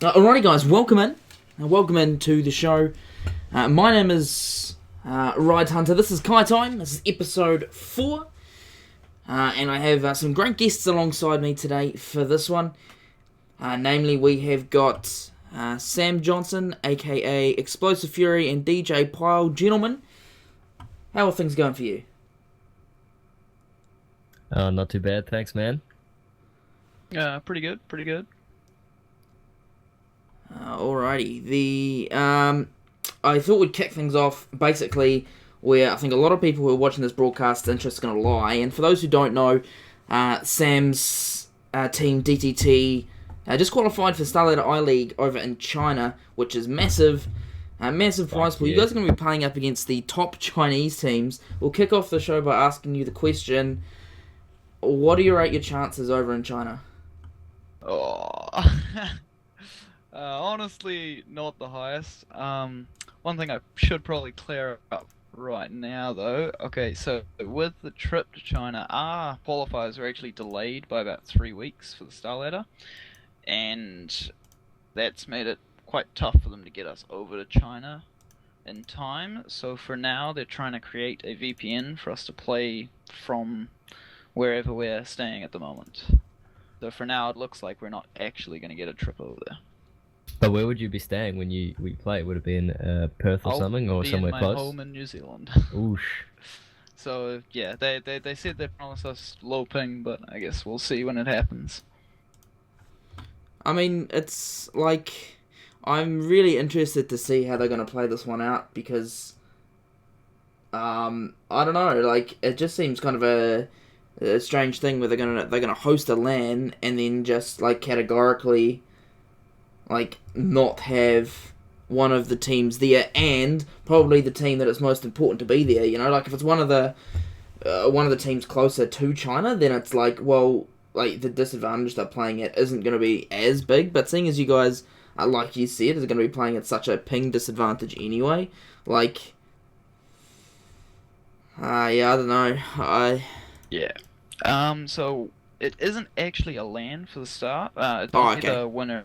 Alrighty, guys, welcome in. Welcome in to the show. My name is Ride Hunter. This is Kai Time. This is episode 4. And I have some great guests alongside me today for this one. Namely, we have got Sam Johnson, aka Explosive Fury, and DJ Pyle. Gentlemen, how are things going for you? Not too bad, thanks, man. Pretty good, pretty good. Alrighty, I thought we'd kick things off basically where I think a lot of people who are watching this broadcast interest is going to lie. And for those who don't know, Sam's team DTT just qualified for Starladder I-League over in China, which is massive. Massive prize pool. You guys are going to be playing up against the top Chinese teams. We'll kick off the show by asking you the question: what do you rate your chances over in China? Oh, honestly, not the highest. One thing I should probably clear up right now, though. Okay, so with the trip to China, our qualifiers were actually delayed by about 3 weeks for the Starladder, and that's made it quite tough for them to get us over to China in time. So for now, they're trying to create a VPN for us to play from wherever we're staying at the moment. So for now, it looks like we're not actually going to get a trip over there. But where would you be staying when we play? Would it be in Perth or something, or somewhere I'll be in close? my home in New Zealand. Oosh. So yeah, they said they promised us low ping, but I guess we'll see when it happens. I mean, it's like, I'm really interested to see how they're going to play this one out, because I don't know, like, it just seems kind of a strange thing where they're gonna host a LAN and then just like categorically like not have one of the teams there, and probably the team that it's most important to be there. You know, like if it's one of the teams closer to China, then it's like, well, like the disadvantage they're playing at isn't going to be as big. But seeing as you guys, like you said, is going to be playing at such a ping disadvantage anyway, like, yeah, I don't know, Yeah. So it isn't actually a LAN for the start. It's Oh, only okay. the winner.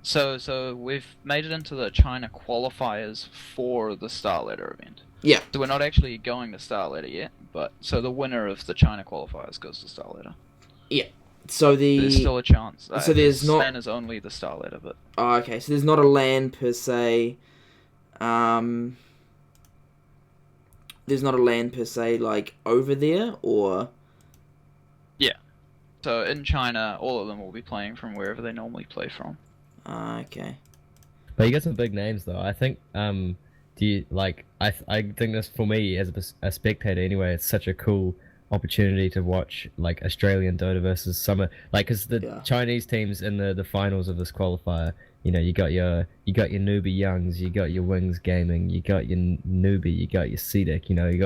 So we've made it into the China qualifiers for the Starladder event. Yeah. So we're not actually going to Starladder yet, but so the winner of the China qualifiers goes to Starladder. Yeah. So There's still a chance. So there's this not. LAN is only the Starladder, but Oh, okay. So there's not a LAN per se. There's not a LAN per se like over there, or yeah. So in China, all of them will be playing from wherever they normally play from. okay. But you got some big names though. I think. Do you like? I think this for me as a spectator anyway. It's such a cool opportunity to watch like Australian Dota versus summer. Like, cause the Yeah. Chinese teams in the finals of this qualifier. You know, you got your newbie youngs, you got your Wings Gaming, you got your newbie, you got your CDEC. You know, you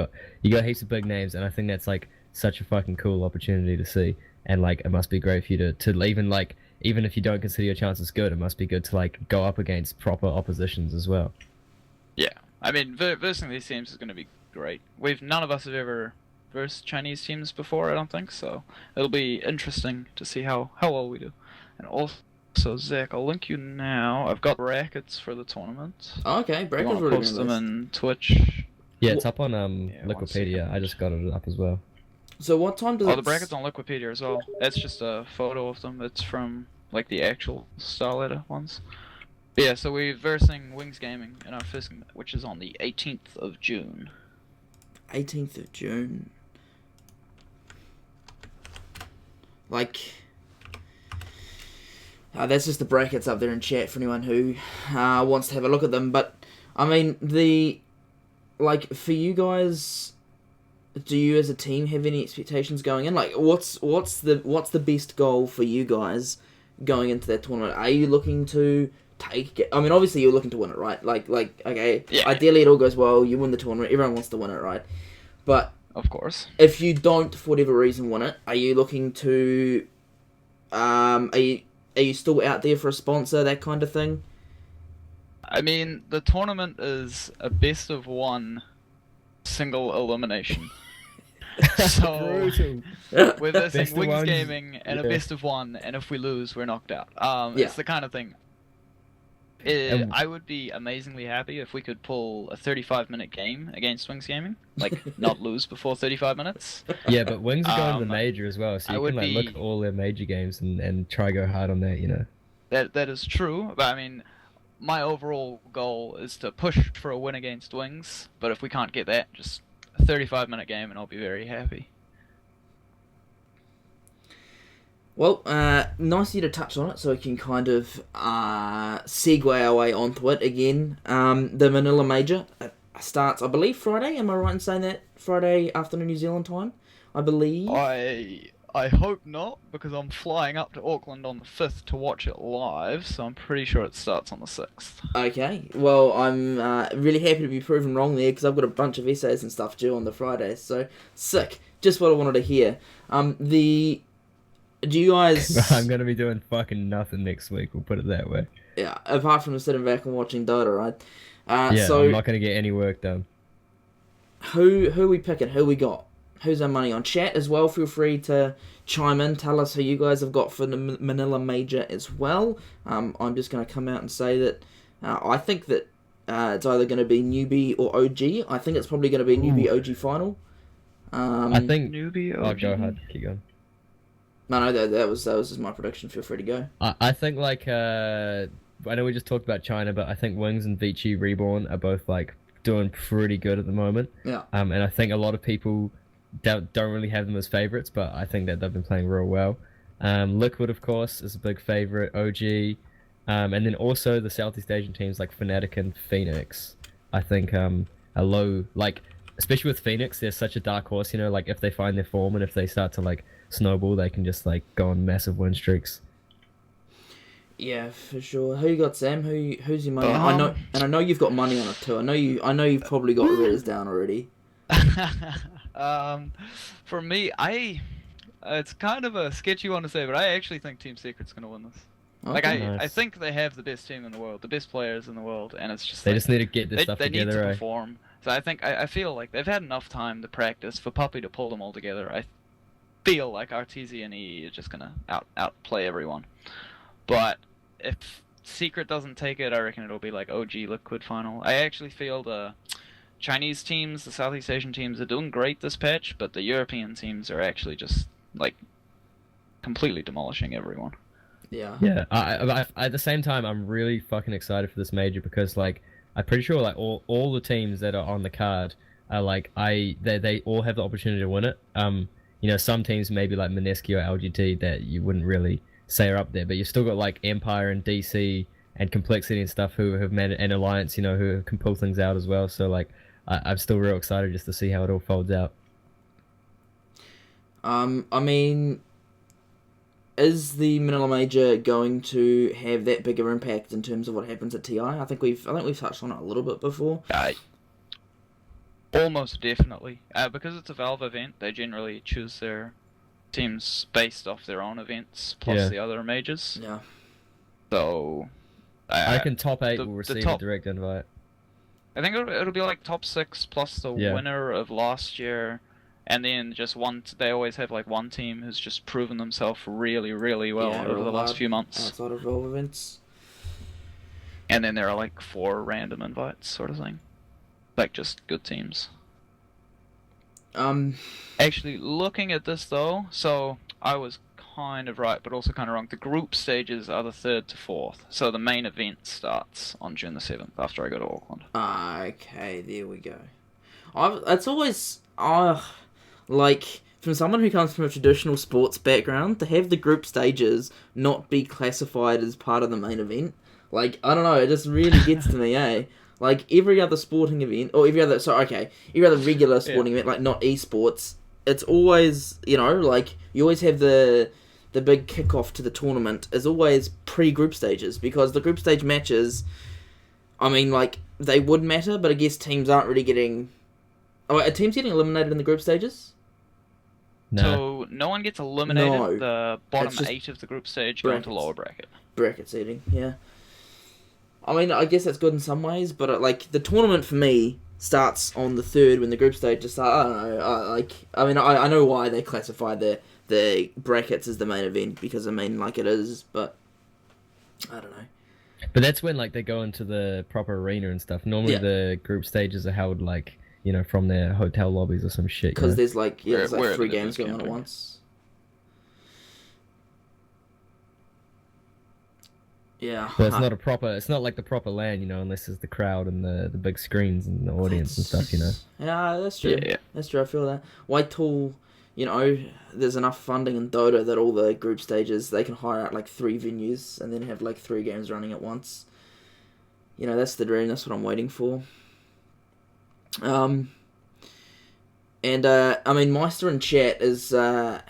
got heaps of big names, and I think that's like such a fucking cool opportunity to see. And like, it must be great for you to even like, even if you don't consider your chances good, it must be good to like go up against proper oppositions as well. Yeah, I mean, versing these teams is going to be great. None of us have ever versed Chinese teams before, I don't think, so it'll be interesting to see how well we do. And also, Zach, I'll link you now. I've got brackets for the tournament. Okay, You Breakers want to already post been them released. in Twitch? Yeah, it's up on Yeah, 1 Wikipedia. second. I just got it up as well. So what time does Oh, it? the brackets on Wikipedia as well. That's just a photo of them. It's from like the actual Starladder ones. But yeah, so we're versing Wings Gaming in our first, which is on the 18th of June. 18th of June. Like, that's just the brackets up there in chat for anyone who wants to have a look at them. But I mean, for you guys, do you as a team have any expectations going in? Like, what's the best goal for you guys going into that tournament? Are you looking to take it? I mean, obviously you're looking to win it, right? Like okay, Yeah. ideally it all goes well, you win the tournament, everyone wants to win it, right? But Of course. if you don't, for whatever reason, win it, are you looking to, are you still out there for a sponsor, that kind of thing? I mean, the tournament is a best of one single elimination. So we're Best versing of Wings one. Gaming and a Yeah. best of one, and if we lose, we're knocked out. Yeah. It's the kind of thing And I would be amazingly happy if we could pull a 35-minute game against Wings Gaming, like not lose before 35 minutes. yeah, but Wings are going to the Um, major as well, so I you can would like look at be all their major games and try go hard on that, you know. that is true, but I mean, my overall goal is to push for a win against Wings. But if we can't get that, just a 35-minute game, and I'll be very happy. Well, nice of you to touch on it so we can kind of segue our way onto it again. The Manila Major starts, I believe, Friday. Am I right in saying that? Friday afternoon New Zealand time, I believe. I hope not, because I'm flying up to Auckland on the 5th to watch it live, so I'm pretty sure it starts on the 6th. Okay, well, I'm really happy to be proven wrong there because I've got a bunch of essays and stuff due on the Friday, so sick. Just what I wanted to hear. Do you guys... I'm gonna be doing fucking nothing next week. We'll put it that way. Yeah, apart from sitting back and watching Dota, right? Yeah, So I'm not gonna get any work done. who we picking? Who we got? Who's our money on? Chat as well. Feel free to chime in. Tell us who you guys have got for the Manila Major as well. I'm just going to come out and say that I think that it's either going to be newbie or OG. I think it's probably going to be newbie OG final. I think. Newbie Oh, OG. go ahead. Keep going. No, that was just my prediction. Feel free to go. I think like I know we just talked about China, but I think Wings and Vici Reborn are both like doing pretty good at the moment. Yeah. And I think a lot of people don't really have them as favorites, but I think that they've been playing real well. Liquid, of course, is a big favorite. OG, and then also the Southeast Asian teams like Fnatic and Phoenix. I think are low, like especially with Phoenix, they're such a dark horse. You know, like if they find their form and if they start to like snowball, they can just like go on massive win streaks. Yeah, for sure. Who you got, Sam? Who's your money? I know you've got money on it too. I know you've probably got Ritters down already. For me, it's kind of a sketchy one to say, but I actually think Team Secret's gonna win this. Like Nice. I think they have the best team in the world, the best players in the world, and it's just They like, just need to get this stuff they need together. to Eh? perform. So I feel like they've had enough time to practice for Puppy to pull them all together. I feel like Arteezy and E are just gonna outplay everyone. But if Secret doesn't take it, I reckon it'll be like OG Liquid final. I actually feel the Chinese teams, the Southeast Asian teams are doing great this patch, but the European teams are actually just like completely demolishing everyone. Yeah. Yeah. I at the same time, I'm really fucking excited for this major because like I'm pretty sure like all the teams that are on the card are like they all have the opportunity to win it. You know, some teams maybe like Mineski or LGT that you wouldn't really say are up there, but you still got like Empire and DC and Complexity and stuff who have made an alliance, you know, who can pull things out as well. So like I'm still real excited just to see how it all folds out. I mean, is the Manila Major going to have that bigger impact in terms of what happens at TI? I think we've touched on it a little bit before. Almost definitely. Because it's a Valve event, they generally choose their teams based off their own events plus the other majors. Yeah. So I reckon top 8 will the receive top- a direct invite. I think it'll be like top 6 plus the winner of last year, and then just one. They always have like one team who's just proven themselves really, really well over the last few months. Outside of Valve events. And then there are like 4 random invites, sort of thing. Like just good teams. Actually, looking at this though, so I was kind of right, but also kind of wrong. The group stages are the 3rd to 4th, so the main event starts on June the 7th after I go to Auckland. Okay, there we go. It's always like from someone who comes from a traditional sports background to have the group stages not be classified as part of the main event. Like I don't know, it just really gets to me, eh? Like every other sporting event, or every other regular sporting event, like not esports, it's always, you know, like you always have the big kickoff to the tournament is always pre-group stages, because the group stage matches, I mean, like, they would matter, but I guess teams aren't really getting... Oh, are teams getting eliminated in the group stages? No. So no one gets eliminated. No. The bottom It's just 8 of the group stage go into brackets. lower bracket. Bracket seeding, yeah. I mean, I guess that's good in some ways, but like the tournament for me starts on the 3rd when the group stages start. I don't know. I know why they classify the brackets as the main event, because I mean, like it is, but I don't know. But that's when like they go into the proper arena and stuff. Normally Yeah, the group stages are held like from their hotel lobbies or some shit. because there's like Wherever three they're games just going on at camping. once. Yeah, Well, it's not a proper. It's not like the proper LAN, unless there's the crowd and the big screens and the audience and stuff. that's yeah, that's true. Yeah. That's true. I feel that. Wait till there's enough funding in Dota that all the group stages they can hire out like 3 venues and then have like 3 games running at once. That's the dream. That's what I'm waiting for. Um, and I mean, Meister in chat is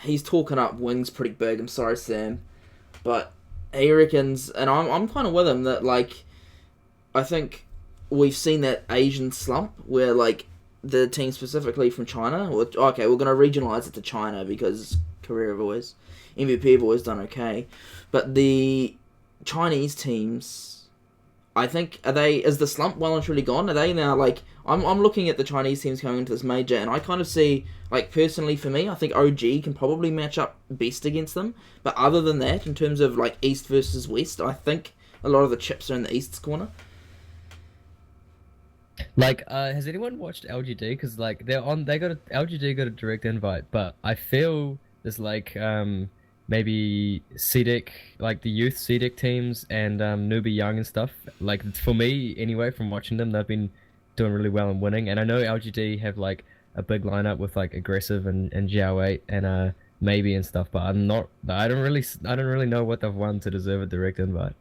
he's talking up Wings pretty big. I'm sorry, Sam, but he reckons, and I'm kind of with him that like I think we've seen that Asian slump where like the team specifically from China. Okay, we're gonna regionalize it to China because Korea have always MVP have always done okay, but the Chinese teams. I think is the slump well and truly gone? Are they now like I'm looking at the Chinese teams coming into this major and I kind of see like personally for me I think OG can probably match up best against them. But other than that, in terms of like East versus West, I think a lot of the chips are in the East's corner. Like, has anyone watched LGD? Because like LGD got a direct invite, but I feel there's like maybe CDEC, like the youth CDEC teams and Newbie Young and stuff. Like for me anyway, from watching them, they've been doing really well and winning. And I know LGD have like a big lineup with like Aggressive and Jiao 8 and maybe and stuff, but I don't really know what they've won to deserve a direct invite.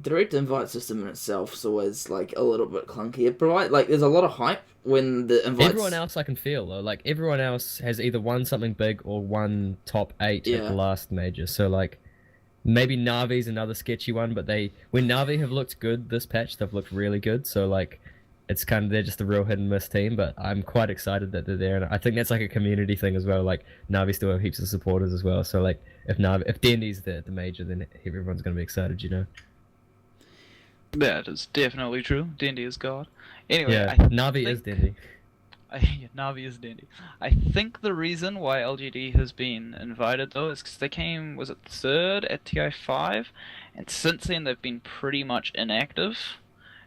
Direct invite system in itself is always like a little bit clunky. It provide like there's a lot of hype when the invites. Everyone else I can feel though, like everyone else has either won something big or won top 8 at the Yeah. last major. So like maybe Navi's another sketchy one, but when Navi have looked good this patch, they've looked really good. So like it's kind of they're just a real hit and miss team, but I'm quite excited that they're there, and I think that's like a community thing as well. Like Navi still have heaps of supporters as well. So like if Dendy's there at the major, then everyone's gonna be excited. That is definitely true. Dendy is God. Anyway, Yeah, I Navi is think Dendy. yeah, Navi is Dendy. I think the reason why LGD has been invited though is because they came, was it third at TI5, and since then they've been pretty much inactive.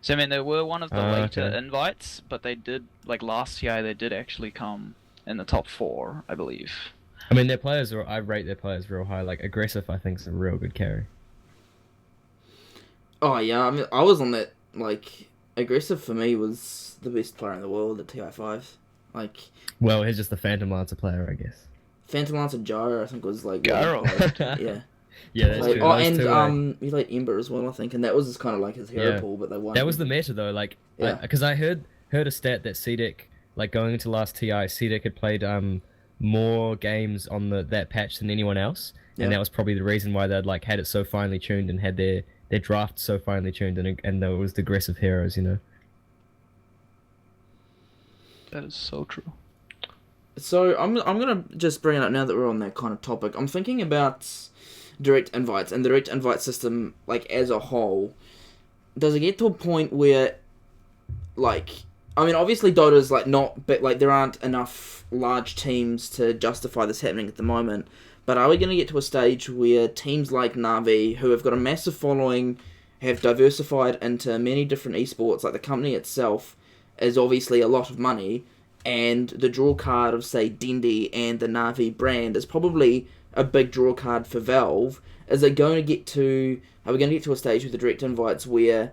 So I mean, they were one of the later Okay. invites, but they did like last TI they did actually come in the top 4, I believe. I mean, I rate their players real high. Like Aggressive, I think is a real good carry. Oh yeah, I mean I was on that like Aggressive for me was the best player in the world at TI5. Like Well, he's just the Phantom Lancer player, I guess. Phantom Lancer Gyro I think was like Gyro. yeah. Yeah, that's Like, true. oh, Those and two, he played Ember as well, I think, and that was just kind of like his hero yeah, pool, but they won. that was the meta though. Like, Yeah. because I heard a stat that CDEC, like going into last TI, CDEC had played more games on that patch than anyone else, Yeah. and that was probably the reason why they'd like had it so finely tuned and had their draft so finely tuned, and it was the aggressive heroes. That is so true. So I'm gonna just bring it up now that we're on that kind of topic. I'm thinking about direct invites and the direct invite system, like as a whole. Does it get to a point where, like, I mean, obviously Dota's like not, but like there aren't enough large teams to justify this happening at the moment. But are we going to get to a stage where teams like Navi, who have got a massive following, have diversified into many different esports, like the company itself is obviously a lot of money, and the draw card of, say, Dendy and the Navi brand is probably a big draw card for Valve. Is it going to get to... Are we going to get to a stage with the direct invites where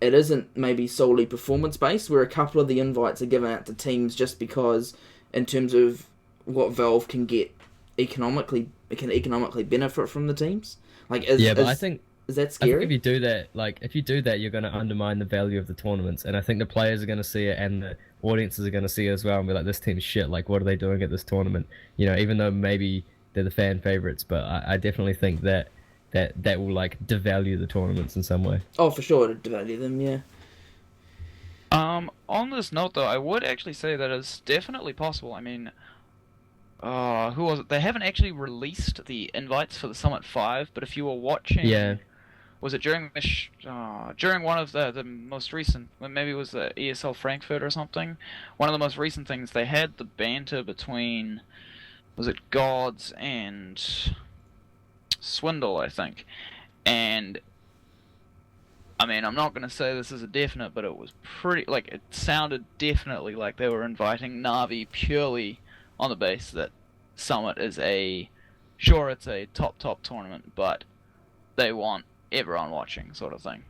it isn't maybe solely performance-based, where a couple of the invites are given out to teams just because, in terms of what Valve can get economically benefit from the teams? Like, But I think is that I think scary? if you do that, you're going to undermine the value of the tournaments, and I think the players are going to see it, and the audiences are going to see it as well, and be like, "This team's shit. Like, what are they doing at this tournament?" Even though maybe they're the fan favorites, but I definitely think that will like devalue the tournaments in some way. Oh, for sure, to devalue them, yeah. On this note though, I would actually say that it's definitely possible. I mean, who was it? They haven't actually released the invites for the Summit 5, but if you were watching, Yeah, was it during during one of the most recent, maybe it was the ESL Frankfurt or something, one of the most recent things, they had the banter between, was it Gods and Swindle, I think. And I mean, I'm not going to say this is a definite, but it was pretty, like, it sounded definitely like they were inviting Na'Vi purely on the base that Summit is sure, it's a top tournament, but they want everyone watching, sort of thing.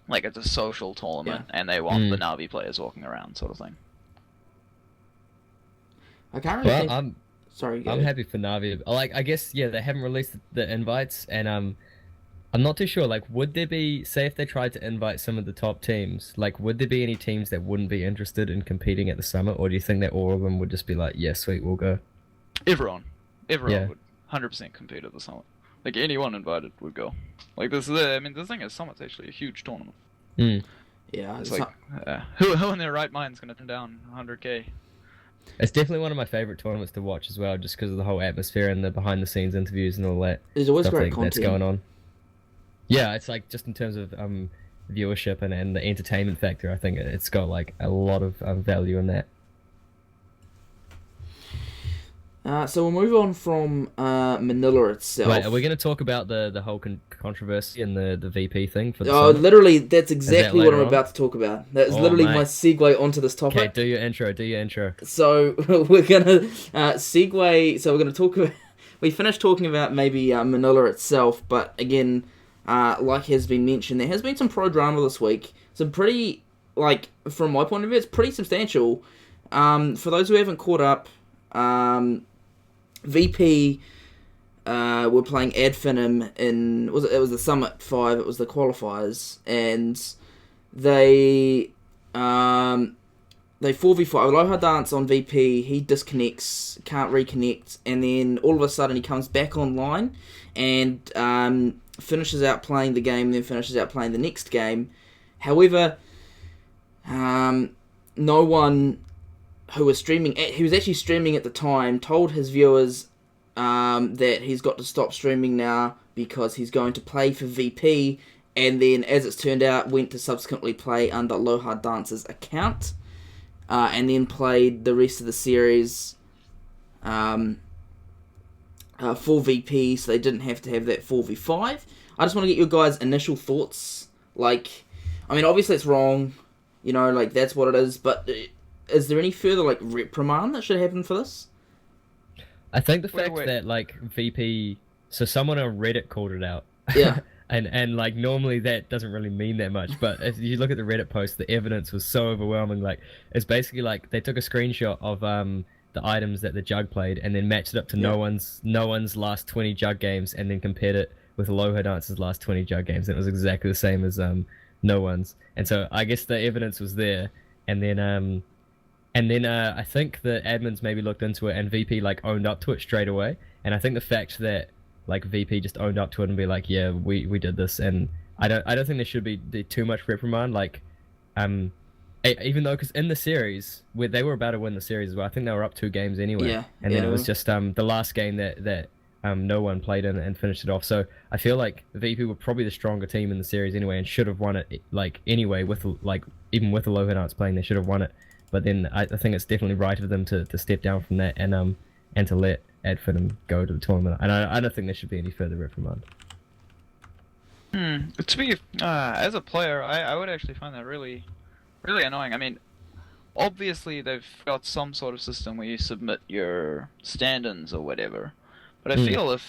Like, it's a social tournament, and they want the Na'Vi players walking around, sort of thing. I can't really Well, think... Sorry, I'm happy for Navi. Like, I guess, yeah, they haven't released the invites, and I'm not too sure. Like, would there be, say, if they tried to invite some of the top teams, like, would there be any teams that wouldn't be interested in competing at the summit, or do you think that all of them would just be like, yeah, sweet, we'll go? Everyone Yeah. would 100% compete at the summit. Like, anyone invited would go. Like, I mean, the thing is, summit's actually a huge tournament. Mm. Yeah, It's like, who in their right mind is going to turn down 100k? It's definitely one of my favorite tournaments to watch as well, just because of the whole atmosphere and the behind-the-scenes interviews and all that there's always stuff great that's content. going on. Yeah, it's like, just in terms of viewership and the entertainment factor, I think it's got like a lot of value in that. So we'll move on from Manila itself. Wait, are we going to talk about the whole controversy and the VP thing for the Oh, summit? literally, that's exactly what I'm later on? about to talk about. That's Oh, literally mate. my segue onto this topic. Okay, do your intro. So we're gonna segue. So we're gonna talk about. We finished talking about maybe Manila itself, but again, like has been mentioned, there has been some pro drama this week. Some pretty, like, from my point of view, it's pretty substantial. For those who haven't caught up, VP were playing Adfinum in it was the Summit 5. It was the qualifiers, and they 4v5. Aloha Dance on VP. He disconnects, can't reconnect, and then all of a sudden he comes back online and finishes out playing the game. And then finishes out playing the next game. However, no one who was streaming, he was actually streaming at the time, told his viewers that he's got to stop streaming now because he's going to play for VP, and then, as it's turned out, went to subsequently play under Aloha Dance's account, and then played the rest of the series for VP, so they didn't have to have that 4v5. I just want to get your guys' initial thoughts. Like, I mean, obviously it's wrong, you know, like, that's what it is, but is there any further, like, reprimand that should happen for this? I think the fact Wait. that, like, VP... So someone on Reddit called it out. Yeah. and like, normally that doesn't really mean that much, but if you look at the Reddit post, the evidence was so overwhelming. Like, it's basically like they took a screenshot of the items that the Jug played and then matched it up to no one's last 20 Jug games and then compared it with Aloha Dance's last 20 Jug games. And it was exactly the same as no one's. And so I guess the evidence was there. And then I think the admins maybe looked into it and VP like owned up to it straight away. And I think the fact that like VP just owned up to it and be like, yeah, we did this, and I don't think there should be too much reprimand. Like, even though, because in the series where they were about to win the series as well, I think they were up 2 games anyway. Yeah, and then it was just the last game that no one played in and finished it off. So I feel like VP were probably the stronger team in the series anyway and should have won it. Like anyway, with like even with Aloha Dance playing, they should have won it. But then I think it's definitely right of them to step down from that and to let Adfinum go to the tournament. And I don't think there should be any further reprimand. To be as a player, I would actually find that really, really annoying. I mean, obviously they've got some sort of system where you submit your stand-ins or whatever, but I feel if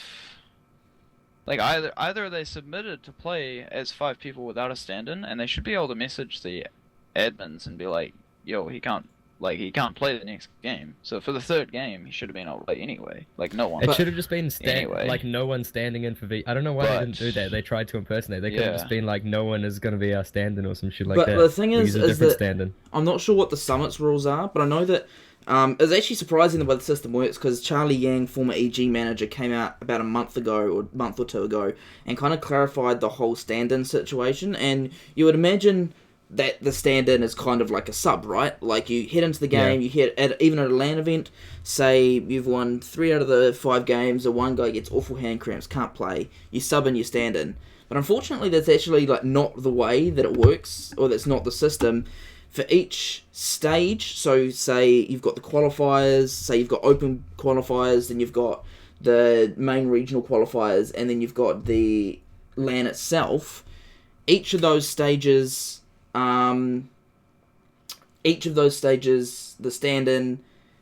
like either they submitted to play as 5 people without a stand-in, and they should be able to message the admins and be like, yo, he can't play the next game. So for the 3rd game, he should have been able to play anyway. Like, no one. It should have just been anyway. like no one standing in for V. I don't know why they didn't do that. They tried to impersonate. They could have just been like, no one is going to be our stand-in or some shit like that. But the thing is that stand-in. I'm not sure what the Summit's rules are, but I know that it's actually surprising the way the system works, because Charlie Yang, former EG manager, came out about a month or 2 ago and kind of clarified the whole stand-in situation. And you would imagine that the stand-in is kind of like a sub, right? Like, you head into the game, you hit even at a LAN event, say you've won 3 out of the 5 games, or one guy gets awful hand cramps, can't play, you sub in your stand-in. But unfortunately, that's actually like not the way that it works, or that's not the system. For each stage, so say you've got the qualifiers, say you've got open qualifiers, then you've got the main regional qualifiers, and then you've got the LAN itself, each of those stages, the stand-in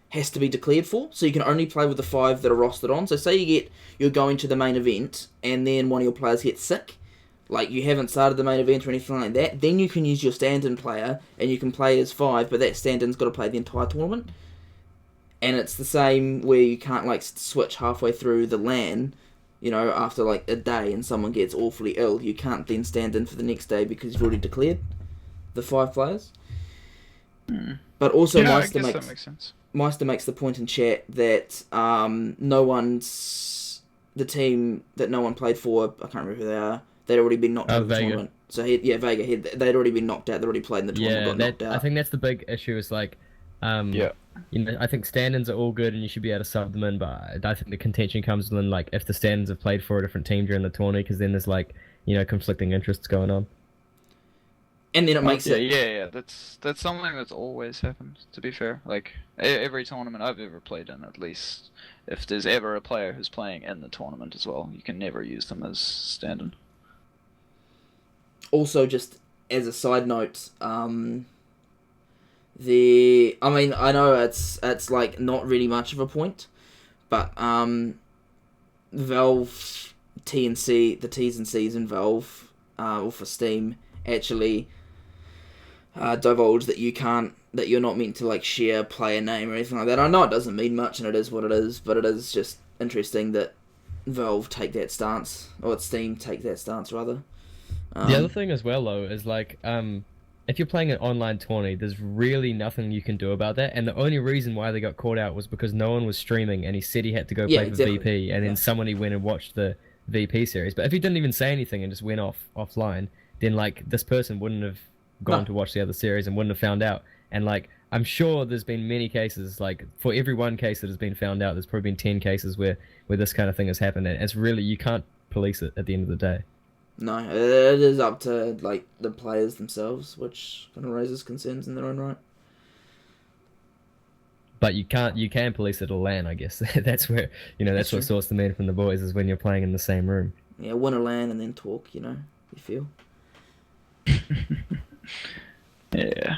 has to be declared for, so you can only play with the 5 that are rostered on. So say you're going to the main event, and then one of your players gets sick, like you haven't started the main event or anything like that, then you can use your stand-in player, and you can play as 5, but that stand-in's got to play the entire tournament. And it's the same where you can't, like, switch halfway through the LAN, after, like, a day and someone gets awfully ill. You can't then stand in for the next day because you've already declared the 5 players. But also, I guess that makes sense. Meister makes the point in chat that the team that no one played for, I can't remember who they are, they'd already been knocked out of the Vega. tournament. So, Vega, they'd already been knocked out, they'd already played in the tournament, got knocked out. I think that's the big issue is, like, I think stand-ins are all good and you should be able to sub them in, but I think the contention comes in, like, if the stand-ins have played for a different team during the tourney, because then there's, like, conflicting interests going on. And then it makes it... Yeah, that's something that's always happened, to be fair. Like, every tournament I've ever played in, at least, if there's ever a player who's playing in the tournament as well, you can never use them as stand-in. Also, just as a side note, I know it's like not really much of a point, but Valve the T's and C's in Valve, or for Steam, actually divulge that you're not meant to, like, share player name or anything like that. I know it doesn't mean much and it is what it is, but it is just interesting that Valve take that stance, or Steam take that stance rather. The other thing as well, though, is, like, if you're playing an online tourney, there's really nothing you can do about that, and the only reason why they got caught out was because no one was streaming, and he said he had to go play for VP, and then somebody went and watched the VP series. But if he didn't even say anything and just went offline, then, like, this person wouldn't have gone to watch the other series and wouldn't have found out. And, like, I'm sure there's been many cases, like, for every one case that has been found out, there's probably been 10 cases where this kind of thing has happened, and it's really, you can't police it at the end of the day. No, it is up to, like, the players themselves, which kind of raises concerns in their own right. But you can police it at LAN, I guess. That's where, that's what sorts the men from the boys, is when you're playing in the same room. Yeah, win a LAN and then talk, you feel. Yeah.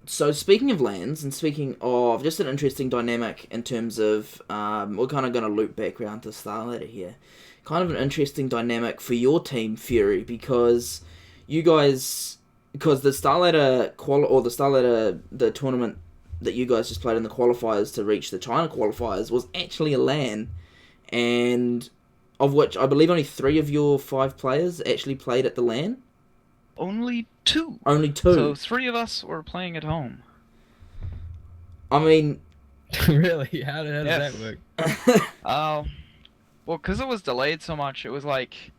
So speaking of LANs, and speaking of just an interesting dynamic in terms of, we're kind of going to loop back around to Starladder here. Kind of an interesting dynamic for your team, Fury, because you guys, because the Starladder the tournament that you guys just played in the qualifiers to reach the China qualifiers was actually a LAN, and of which I believe only 3 of your 5 players actually played at the LAN. Only 2. Only 2. So 3 of us were playing at home. I mean... Really? How does that work? Well, because it was delayed so much, it was like...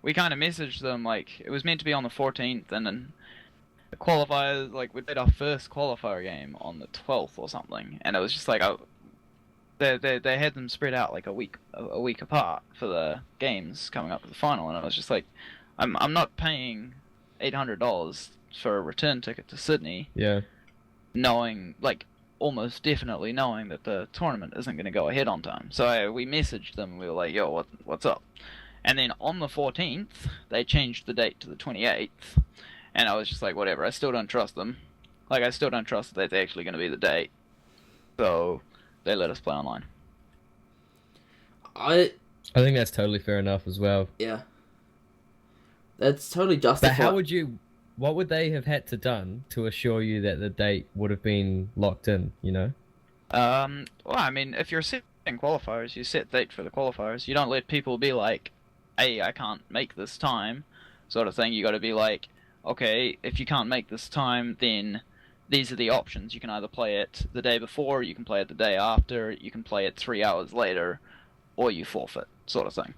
We kind of messaged them, like, it was meant to be on the 14th, and then the qualifiers, like, we played our first qualifier game on the 12th or something, and it was just like... They had them spread out, like, a week apart for the games coming up to the final, and I was just like, I'm not paying $800 for a return ticket to Sydney. Yeah. Knowing, like, almost definitely knowing that the tournament isn't going to go ahead on time. So we messaged them. We were like, "Yo, what's up?" And then on the 14th, they changed the date to the 28th, and I was just like, "Whatever." I still don't trust them. Like, I still don't trust that that's actually going to be the date. So they let us play online. I think that's totally fair enough as well. Yeah. That's totally justified. But what would they have had to done to assure you that the date would have been locked in, Well, I mean, if you're setting qualifiers, you set date for the qualifiers. You don't let people be like, hey, I can't make this time, sort of thing. You got to be like, okay, if you can't make this time, then these are the options. You can either play it the day before, you can play it the day after, you can play it 3 hours later, or you forfeit, sort of thing.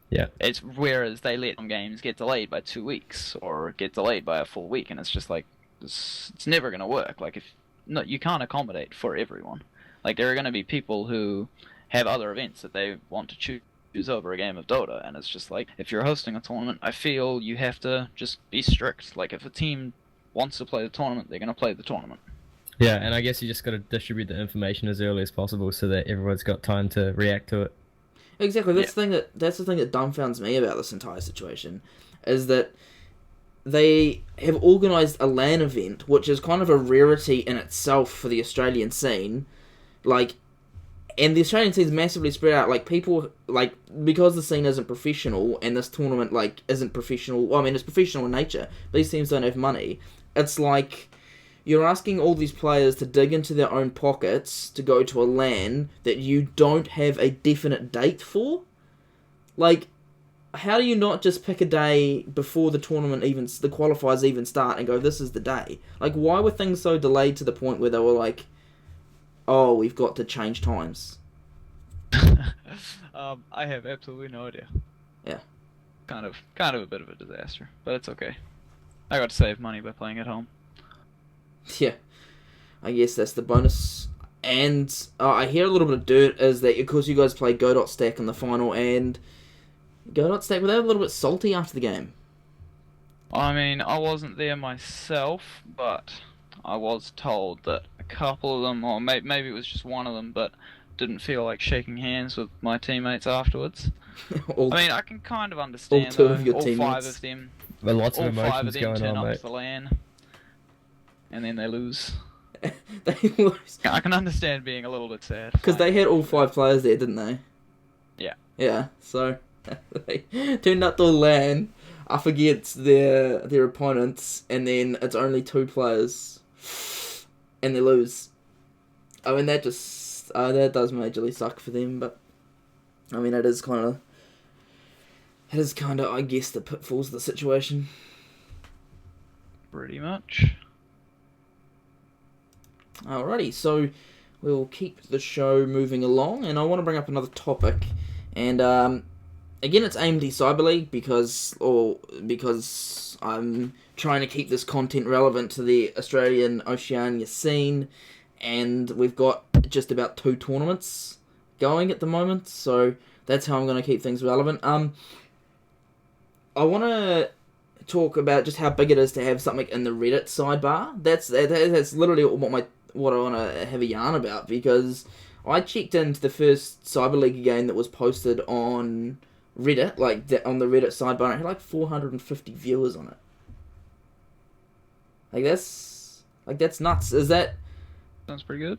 Yeah. It's whereas they let some games get delayed by 2 weeks or get delayed by a full week, and it's just like it's never going to work. Like you can't accommodate for everyone. Like there are going to be people who have other events that they want to choose over a game of Dota, and it's just like if you're hosting a tournament, I feel you have to just be strict. Like if a team wants to play the tournament, they're going to play the tournament. Yeah, and I guess you just got to distribute the information as early as possible so that everyone's got time to react to it. Exactly. That's the thing that dumbfounds me about this entire situation, is that they have organised a LAN event, which is kind of a rarity in itself for the Australian scene. Like, and the Australian scene's massively spread out. Like, people, like, because the scene isn't professional and this tournament, like, isn't professional. Well, I mean, it's professional in nature, but these teams don't have money. It's like you're asking all these players to dig into their own pockets to go to a LAN that you don't have a definite date for. Like, how do you not just pick a day before the qualifiers even start and go, this is the day? Like, why were things so delayed to the point where they were like, oh, we've got to change times? I have absolutely no idea. Yeah. Kind of a bit of a disaster, but it's okay. I got to save money by playing at home. Yeah. I guess that's the bonus. And I hear a little bit of dirt is that, of course, you guys played Go.Stack in the final, and Go.Stack were they a little bit salty after the game? I mean, I wasn't there myself, but I was told that a couple of them, or maybe it was just one of them, but didn't feel like shaking hands with my teammates afterwards. I mean, I can kind of understand all two of your all teammates. 5 of them. But lots of All 5 of emotions them going turn on, up mate. to the LAN, and then they lose. They lose. I can understand being a little bit sad. Because they had all 5 players there, didn't they? Yeah. Yeah, so they turned up to a LAN up against their opponents, and then it's only 2 players, and they lose. I mean, that just that does majorly suck for them, but I mean, it is kind of, I guess, the pitfalls of the situation. Pretty much. Alrighty, so we'll keep the show moving along, and I want to bring up another topic, and again, it's aimed at CyberLeague because I'm trying to keep this content relevant to the Australian Oceania scene, and we've got just about 2 tournaments going at the moment, so that's how I'm going to keep things relevant. I want to talk about just how big it is to have something in the Reddit sidebar. That's literally what I want to have a yarn about, because I checked into the first CyberLeague game that was posted on Reddit, on the Reddit sidebar, and it had like 450 viewers on it. That's nuts. Is that? Sounds pretty good.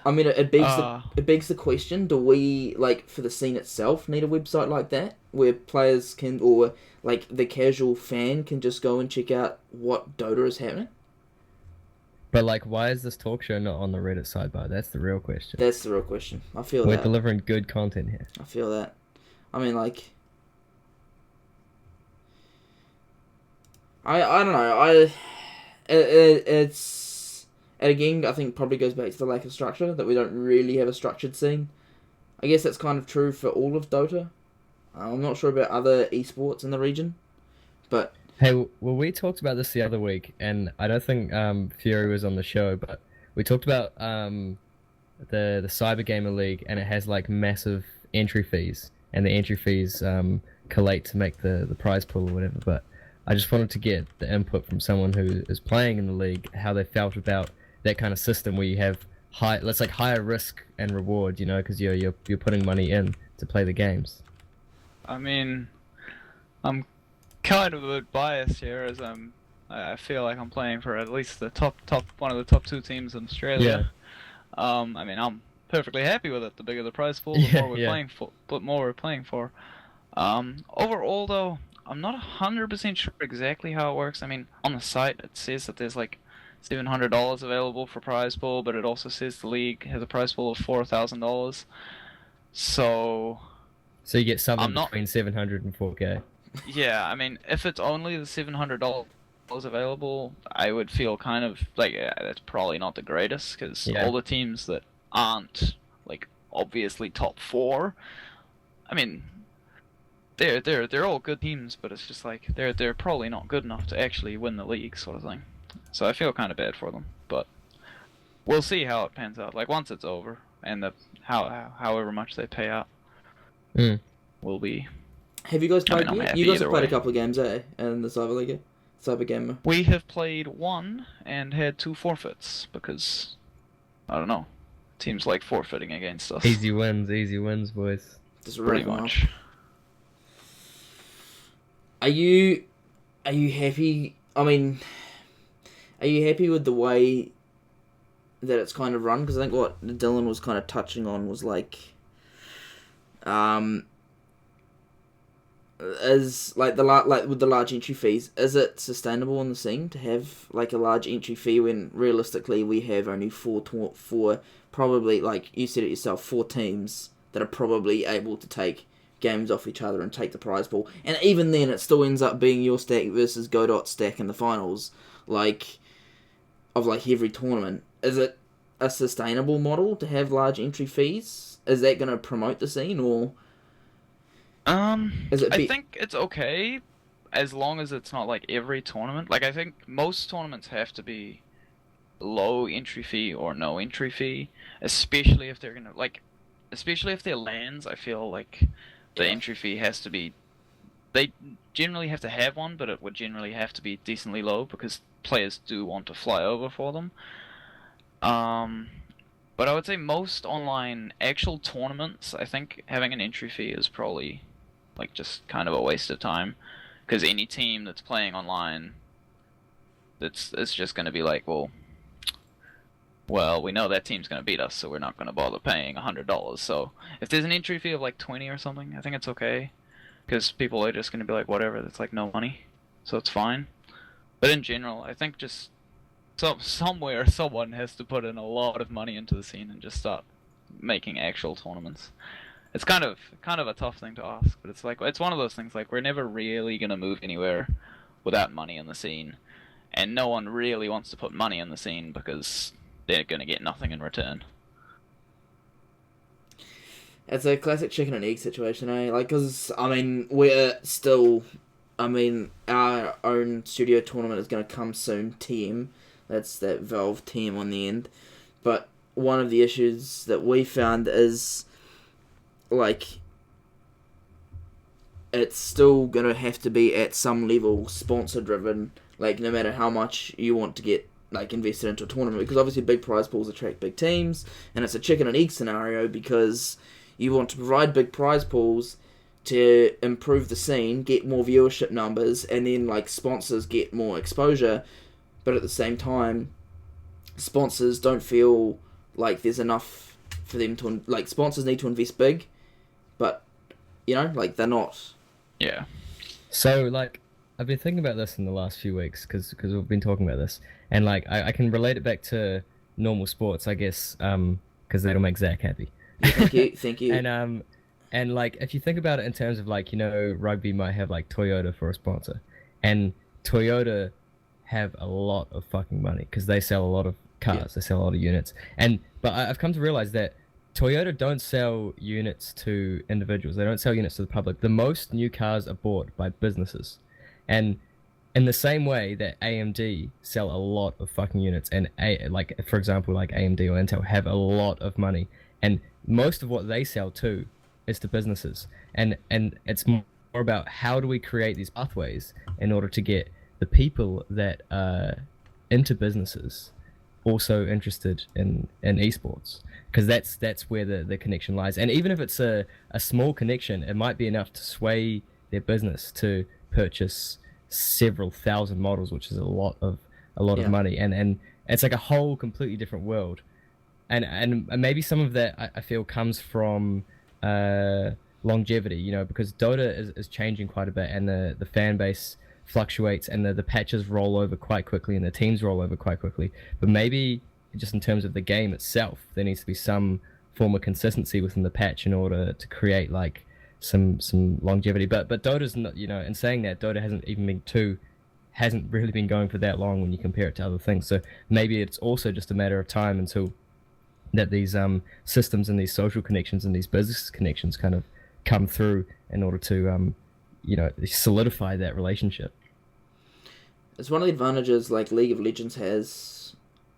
I mean, it begs the question: do we, like, for the scene itself, need a website like that where players can, or like the casual fan can just go and check out what Dota is happening? But like, why is this talk show not on the Reddit sidebar? That's the real question. That's the real question. I feel We're that. delivering good content here. I feel that. I mean, like, I don't know. It's, and again, I think probably goes back to the lack of structure, that we don't really have a structured scene. I guess that's kind of true for all of Dota. I'm not sure about other esports in the region, but Hey, well, we talked about this the other week, and I don't think Fury was on the show, but we talked about the Cyber Gamer League, and it has like massive entry fees, and the entry fees collate to make the prize pool or whatever. But I just wanted to get the input from someone who is playing in the league, how they felt about that kind of system where you have higher risk and reward, you know, because you're putting money in to play the games. I mean, I'm kind of a bit biased here, as I feel like I'm playing for at least the top one of the top 2 teams in Australia. I mean, I'm perfectly happy with it. The bigger the prize pool, the more we're playing for. Overall, though, I'm not 100% sure exactly how it works. I mean, on the site it says that there's like $700 available for prize pool, but it also says the league has a prize pool of $4,000. So you get something between 700 and 4K. Yeah, I mean, if it's only the $700 available, I would feel kind of like that's probably not the greatest, because all the teams that aren't like obviously top 4, I mean, they're all good teams, but it's just like they're probably not good enough to actually win the league, sort of thing. So I feel kind of bad for them, but we'll see how it pans out. Like, once it's over, and however much they pay out will be. Have you guys played? I mean, you guys have played way. a couple of games, eh? In the CyberLeague, Cyber Gamer. We have played 1 and had 2 forfeits because I don't know. Teams like forfeiting against us. Easy wins, boys. Just pretty rack 'em up. much. Are you happy? I mean, are you happy with the way that it's kind of run? Because I think what Dylan was kind of touching on was like, is like like with the large entry fees, is it sustainable in the scene to have like a large entry fee when realistically we have only four probably, like you said it yourself, 4 teams that are probably able to take games off each other and take the prize pool, and even then it still ends up being your stack versus Godot's stack in the finals, like of like every tournament. Is it a sustainable model to have large entry fees? Is that going to promote the scene, or is it I think it's okay as long as it's not like every tournament. Like I think most tournaments have to be low entry fee or no entry fee, especially if they're gonna like, especially if they're lands. I feel like the Yeah. entry fee has to be. They generally have to have one, but it would generally have to be decently low because players do want to fly over for them. Um, but I would say most online actual tournaments, I think having an entry fee is probably like just kind of a waste of time, because any team that's playing online, it's just going to be like, well, we know that team's going to beat us, so we're not going to bother paying $100. So if there's an entry fee of like 20 or something, I think it's okay, because people are just going to be like, whatever, that's like no money, so it's fine. But in general, I think just somewhere someone has to put in a lot of money into the scene and just start making actual tournaments. It's kind of a tough thing to ask, but it's like it's one of those things like we're never really gonna move anywhere without money in the scene, and no one really wants to put money in the scene because they're gonna get nothing in return. It's a classic chicken and egg situation, eh? Like, because, I mean, we're still... I mean, our own studio tournament is going to come soon, TM. That's that Valve TM on the end. But one of the issues that we found is, like, it's still going to have to be at some level sponsor-driven, like, no matter how much you want to get like invested into a tournament, because obviously big prize pools attract big teams, and it's a chicken and egg scenario because you want to provide big prize pools to improve the scene, get more viewership numbers, and then like sponsors get more exposure, but at the same time, sponsors don't feel like there's enough for them to, like, sponsors need to invest big, but you know, like they're not. Yeah. So, like, I've been thinking about this in the last few weeks because we've been talking about this, and like, I can relate it back to normal sports, I guess, because that'll make Zach happy. Thank you. And like, if you think about it in terms of like, rugby might have like Toyota for a sponsor, and Toyota have a lot of fucking money because they sell a lot of cars, they sell a lot of units, but I've come to realize that Toyota don't sell units to individuals. They don't sell units to the public. The most new cars are bought by businesses. And in the same way that AMD sell a lot of fucking units, and like, for example, like AMD or Intel have a lot of money, and most of what they sell too is to businesses. And it's more about how do we create these pathways in order to get the people that are into businesses also interested in esports, because that's where the connection lies. And even if it's a small connection, it might be enough to sway their business to purchase several thousand models, which is a lot of money, and it's like a whole completely different world. And maybe some of that I feel comes from longevity, because Dota is changing quite a bit, and the fan base fluctuates, and the patches roll over quite quickly, and the teams roll over quite quickly. But maybe just in terms of the game itself, there needs to be some form of consistency within the patch in order to create like some longevity. But Dota's not, in saying that, Dota hasn't really been going for that long when you compare it to other things. So maybe it's also just a matter of time until that these systems and these social connections and these business connections kind of come through in order to solidify that relationship. It's one of the advantages like League of Legends has,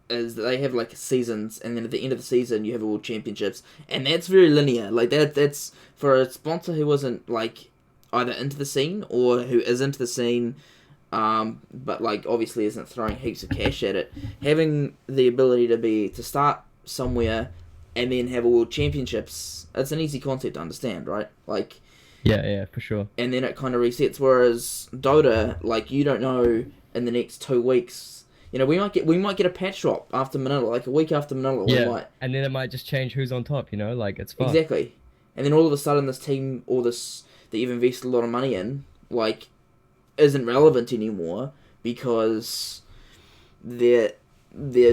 is that they have like seasons, and then at the end of the season you have World Championships, and that's very linear. Like that's for a sponsor who wasn't like either into the scene or who is into the scene, but like obviously isn't throwing heaps of cash at it. Having the ability to start somewhere and then have a World Championships. It's an easy concept to understand, right? Like, Yeah, for sure. and then it kind of resets. Whereas Dota, like, you don't know in the next 2 weeks. You know, we might get a patch drop after Manila, like a week after Manila. We Yeah, might and then it might just change who's on top. You know, like it's fucked. exactly, and then all of a sudden this team or this that you've invested a lot of money in, like, isn't relevant anymore because their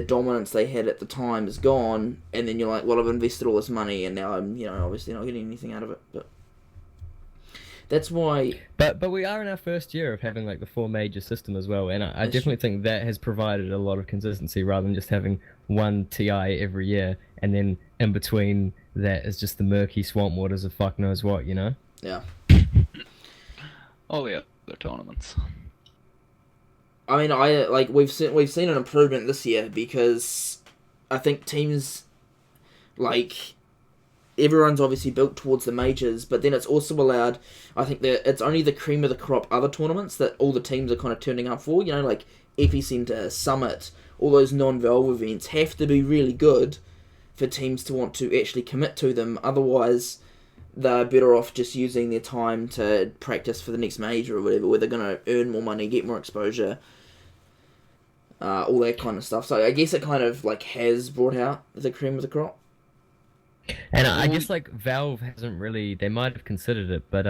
dominance they had at the time is gone, and then you're like, well, I've invested all this money, and now I'm, obviously not getting anything out of it. But that's why. But we are in our first year of having like the four major system as well, and I definitely think that has provided a lot of consistency rather than just having one TI every year, and then in between that is just the murky swamp waters of fuck knows what, you know? Yeah. All the other tournaments. I mean, we've seen an improvement this year because I think teams like everyone's obviously built towards the majors, but then it's also allowed. I think that it's only the cream of the crop other tournaments that all the teams are kind of turning up for. You know, like Epicenter, Summit, all those non-Valve events have to be really good for teams to want to actually commit to them. Otherwise, they're better off just using their time to practice for the next major or whatever, where they're going to earn more money, get more exposure. All that kind of stuff. So I guess it kind of like has brought out the cream of the crop. And I guess like Valve hasn't really. They might have considered it, but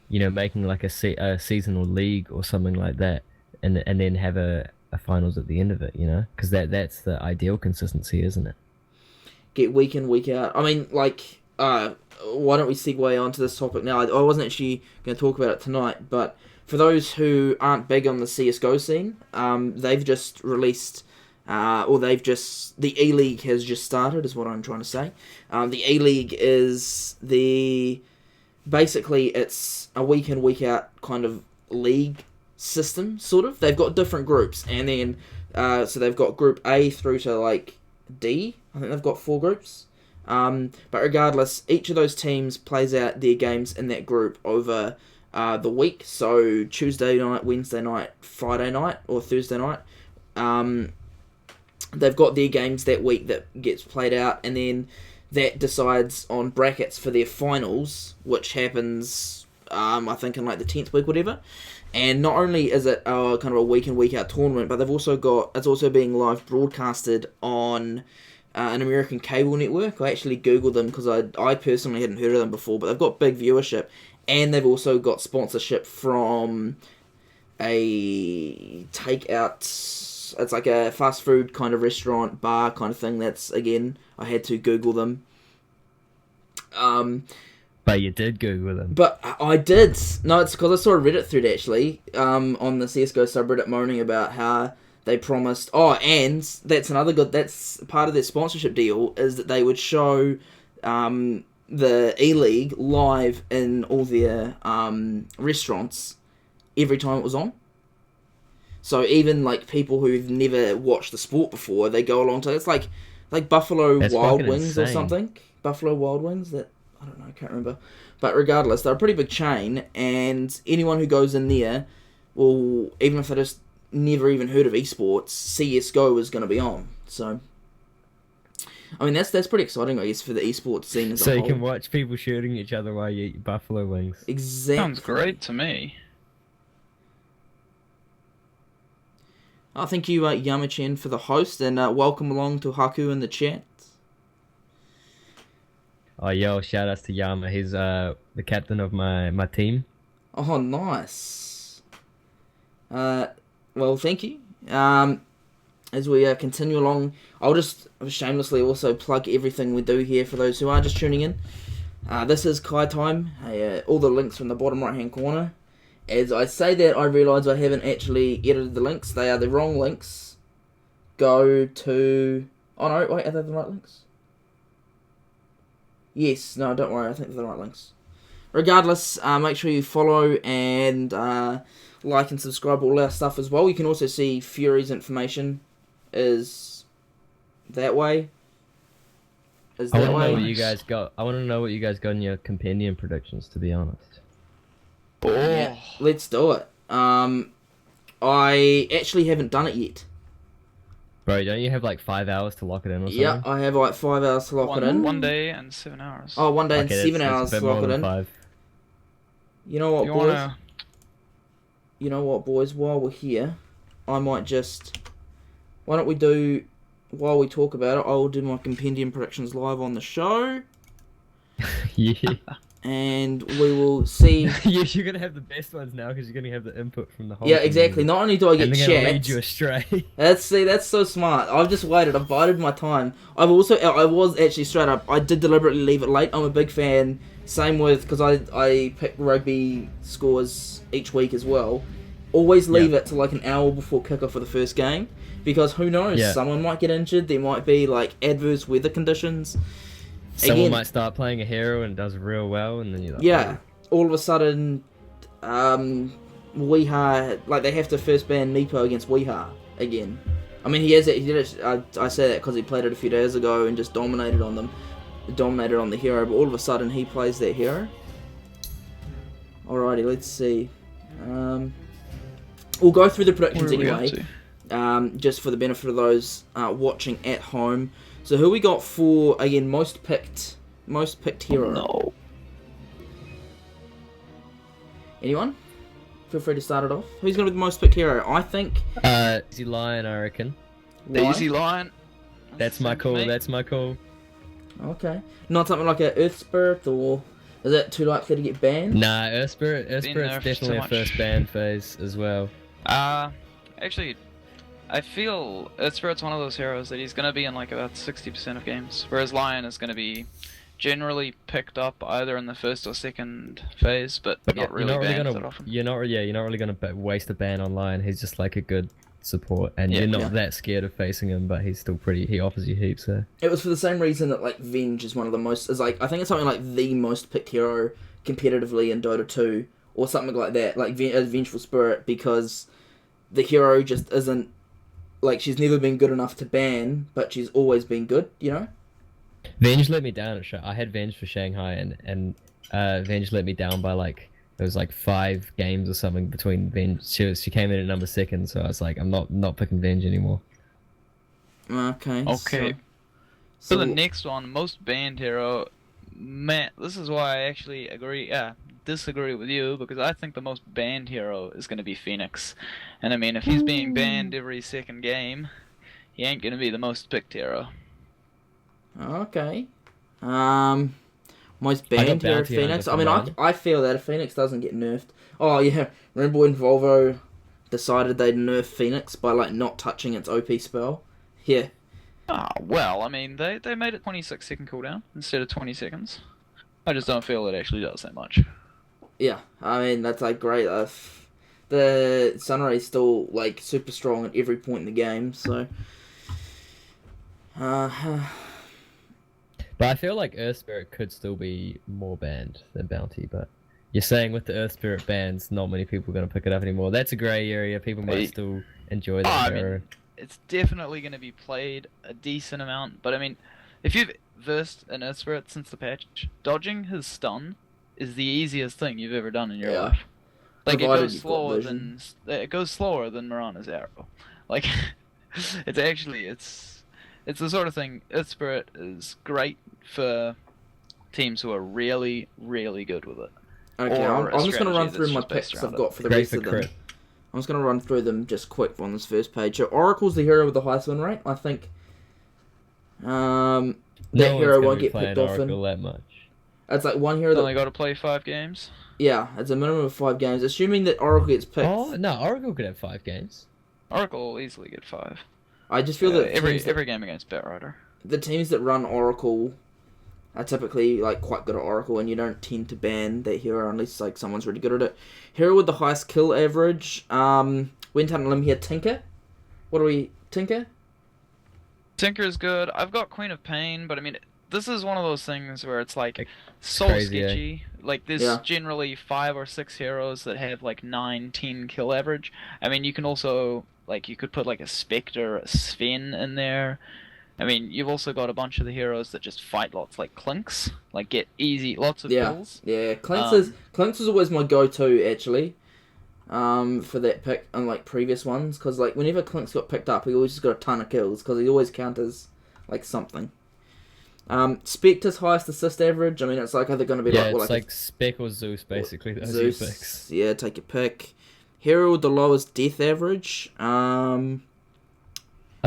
making like a seasonal league or something like that, and then have a finals at the end of it, you know, because that's the ideal consistency, isn't it? Get week in, week out. I mean, like, why don't we segue onto this topic now? I wasn't actually going to talk about it tonight, but for those who aren't big on the CSGO scene, they've just released, the E-League has just started, is what I'm trying to say. The E-League is basically it's a week in, week out kind of league system, sort of. They've got different groups, and then, so they've got Group A through to, like, D. I think they've got 4 groups. But regardless, each of those teams plays out their games in that group over the week. So Tuesday night, Wednesday night, Friday night, or Thursday night. They've got their games that week that gets played out, and then that decides on brackets for their finals, which happens, I think, in like the 10th week, whatever. And not only is it kind of a week in, week out tournament, but it's also being live broadcasted on an American cable network. I actually googled them because I personally hadn't heard of them before, but they've got big viewership, and they've also got sponsorship from a takeout. It's like a fast food kind of restaurant, bar kind of thing. That's, again, I had to Google them. But you did Google them. But I did. No, it's because I saw a Reddit thread, actually, on the CSGO subreddit moaning about how they promised... Oh, and that's part of their sponsorship deal, is that they would show the E-League live in all their restaurants every time it was on. So even, like, people who've never watched the sport before, they go along to... It's like Buffalo Wild Wings or something. Buffalo Wild Wings, I don't know, I can't remember. But regardless, they're a pretty big chain, and anyone who goes in there will, even if they just never even heard of esports, CSGO is going to be on. So, I mean, that's pretty exciting, I guess, for the esports scene as a whole. So you can watch people shooting each other while you eat buffalo wings. Exactly. Sounds great to me. Thank you, Yamachan, for the host, and welcome along to Haku in the chat. Oh, yo, shout outs to Yama. He's the captain of my team. Oh, nice. Well, thank you. As we continue along, I'll just shamelessly also plug everything we do here for those who are just tuning in. This is Kai Time. All the links from the bottom right-hand corner. As I say that, I realise I haven't actually edited the links. They are the wrong links. Go to... Oh, no, wait, are they the right links? Yes, no, don't worry, I think they're the right links. Regardless, make sure you follow and like and subscribe all our stuff as well. You can also see Fury's information is that way. I want to know what you guys got. I want to know what you guys got in your compendium predictions, to be honest. Yeah, let's do it. I actually haven't done it yet. Bro, don't you have like 5 hours to lock it in or Yeah, something? I have like 5 hours to lock it in. One day and 7 hours. Oh, one day and Okay, seven that's a hours bit to more lock it than in. 5. You know If what, you boys? wanna, You know what, boys? While we're here, I might just. Why don't we do? While we talk about it, I will do my compendium predictions live on the show, Yeah. and we will see. You're gonna have the best ones now because you're gonna have the input from the whole Yeah, exactly. community. Not only do I get And they're gonna lead you chat. astray. That's so smart. I've just waited. I've bided my time. I was actually straight up. I did deliberately leave it late. I'm a big fan. Same with because I pick rugby scores each week as well. Always leave it to like an hour before kickoff for the first game because who knows? Yeah. Someone might get injured. There might be like adverse weather conditions. Someone Again, might start playing a hero and does real well, and then you're like, yeah. All of a sudden, Weeha like they have to first ban Meepo against Weeha again. I mean, he did it. I say that because he played it a few days ago and just dominated on them, dominated on the hero. But all of a sudden, he plays that hero. Alrighty, let's see. We'll go through the predictions what are we up anyway, to? just for the benefit of those watching at home. So who we got for again most picked hero? No. Anyone? Feel free to start it off. Who's going to be the most picked hero? I think. Easy Lion, I reckon. Daisy Lion. That's my call. That's my call. Okay. Not something like a Earth Spirit, or is it too likely to get banned? Nah, Earth Spirit's nerfed definitely too a much. first ban phase as well. Actually, I feel Spirit's one of those heroes that he's gonna be in like about 60% of games, whereas Lion is gonna be generally picked up either in the first or second phase, but not really banned that often. You're not really gonna waste a ban on Lion. He's just like a good support, and Yeah. you're not Yeah. that scared of facing him. But he's still he offers you heaps. So. It was for the same reason that like Venge is one of the most. Is like I think it's something like the most picked hero competitively in Dota 2 or something like that. Like Vengeful Spirit, because the hero just isn't like she's never been good enough to ban, but she's always been good. You know. Venge let me down at I had Venge for Shanghai, and Venge let me down by like it was like 5 games or something between Venge. She came in at number 2, so I was like, I'm not picking Venge anymore. Okay. Okay. So So the next one, most banned hero, man, this is why I actually disagree with you, because I think the most banned hero is going to be Phoenix. And I mean, if he's being banned every second game, he ain't going to be the most picked hero. Okay. Most banned hero Bounty Hunter Phoenix. for I mean, mine. I feel that if Phoenix doesn't get nerfed. Oh yeah, remember when Volvo decided they'd nerf Phoenix by like not touching its OP spell? Yeah. Ah, well, I mean, they made it 26-second cooldown instead of 20 seconds. I just don't feel it actually does that much. Yeah. I mean, that's like great. The Sunray's still like super strong at every point in the game. So. But I feel like Earth Spirit could still be more banned than Bounty, but you're saying with the Earth Spirit bans, not many people are going to pick it up anymore. That's a grey area. People might still enjoy that I hero. mean, it's definitely going to be played a decent amount, but I mean, if you've versed an Earth Spirit since the patch, dodging his stun is the easiest thing you've ever done in your life. Like Provided you've got vision. it goes slower than Mirana's arrow. Like it's the sort of thing. Earth Spirit is great for teams who are really, really good with it. Okay, Or I'm a just going to run strategy through that's my just based picks I've around got for the Great rest for of them. crit. I'm just going to run through them just quick on this first page. So Oracle's the hero with the highest win rate. I think that No hero one's won't gonna be get playing picked often. Oracle that much. It's like one hero It's that... only got to play 5 games. Yeah, it's a minimum of 5 games. Assuming that Oracle gets picked... Oh no, Oracle could have 5 games. Oracle will easily get 5. I just feel that every game against Batrider. the teams that run Oracle are typically like quite good at Oracle, and you don't tend to ban that hero unless like someone's really good at it. Hero with the highest kill average. Went on a limb here. Tinker. What are we? Tinker? Tinker's good. I've got Queen of Pain, but I mean, this is one of those things where it's like so crazy, sketchy. Like there's Yeah. generally 5 or 6 heroes that have like 9-10 kill average. I mean, you can also like you could put like a Spectre, a Sven in there. I mean, you've also got a bunch of the heroes that just fight lots, like Clinks, like get lots of kills. Yeah. Clinks is always my go-to actually. for that pick unlike previous ones, because like whenever Clink's got picked up, he always just got a ton of kills because he always counters like something. Spectre's highest assist average. I mean, it's like either going to be Yeah, like it's like Spec or Zeus, basically. Those are your picks. Zeus. Yeah, take your pick. Hero with the lowest death average. I